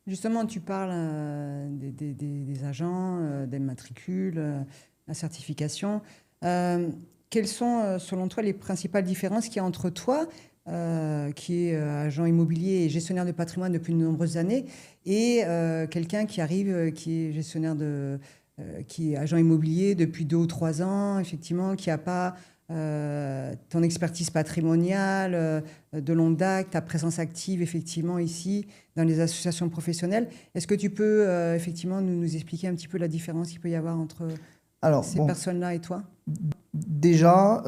Justement, tu parles des agents, des matricules, la certification. Euh, Quelles sont, selon toi, les principales différences qu'il y a entre toi, qui est agent immobilier et gestionnaire de patrimoine depuis de nombreuses années, et quelqu'un qui arrive, qui est qui est agent immobilier depuis 2 ou 3 ans, effectivement, qui n'a pas ton expertise patrimoniale, de longue date, ta présence active, effectivement, ici, dans les associations professionnelles. Est-ce que tu peux effectivement nous expliquer un petit peu la différence qu'il peut y avoir entre Alors, ces bon, personnes-là et toi? déjà,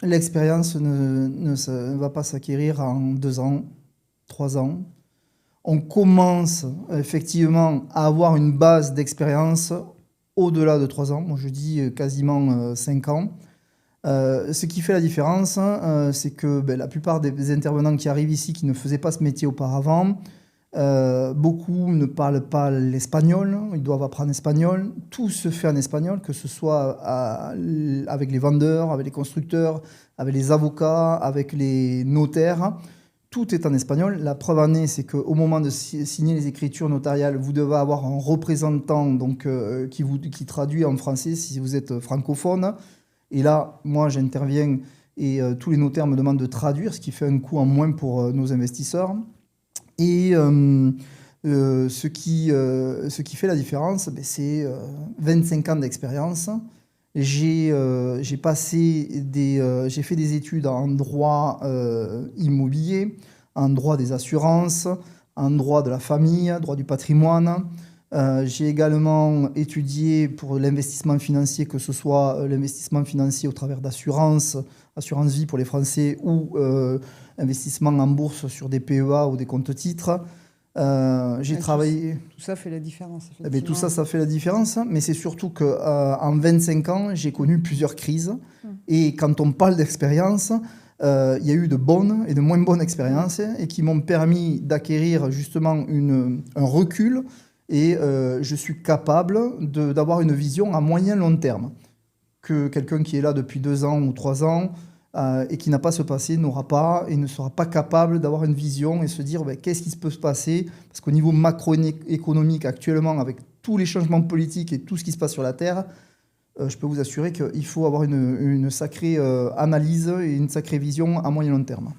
l'expérience ne va pas s'acquérir en 2 ans, 3 ans. On commence effectivement à avoir une base d'expérience au-delà de 3 ans. Moi, je dis quasiment 5 ans. Ce qui fait la différence, c'est que ben, la plupart des intervenants qui arrivent ici, qui ne faisaient pas ce métier auparavant, beaucoup ne parlent pas l'espagnol, ils doivent apprendre l'espagnol. Tout se fait en espagnol, que ce soit avec les vendeurs, avec les constructeurs, avec les avocats, avec les notaires. Tout est en espagnol. La preuve en est, c'est qu'au moment de signer les écritures notariales, vous devez avoir un représentant donc, qui traduit en français si vous êtes francophone. Et là, moi, j'interviens et tous les notaires me demandent de traduire, ce qui fait un coût en moins pour nos investisseurs. Et ce qui fait la différence, ben, c'est 25 ans d'expérience. J'ai fait des études en droit immobilier, en droit des assurances, en droit de la famille, droit du patrimoine. J'ai également étudié pour l'investissement financier, que ce soit l'investissement financier au travers d'assurances, assurance vie pour les Français, ou investissement en bourse sur des PEA ou des comptes titres. J'ai Ouais, travaillé. tout ça fait la différence, Eh bien, tout ça, effectivement. ça fait la différence, mais c'est surtout qu'en 25 ans, j'ai connu plusieurs crises. Mm. Et quand on parle d'expérience, il y a eu de bonnes et de moins bonnes expériences et qui m'ont permis d'acquérir justement un recul. Et je suis capable d'avoir une vision à moyen long terme. Que quelqu'un qui est là depuis 2 ans ou 3 ans et qui n'a pas ce passé n'aura pas et ne sera pas capable d'avoir une vision et se dire ben, qu'est-ce qui peut se passer. Parce qu'au niveau macroéconomique actuellement, avec tous les changements politiques et tout ce qui se passe sur la Terre, je peux vous assurer qu'il faut avoir une sacrée analyse et une sacrée vision à moyen long terme.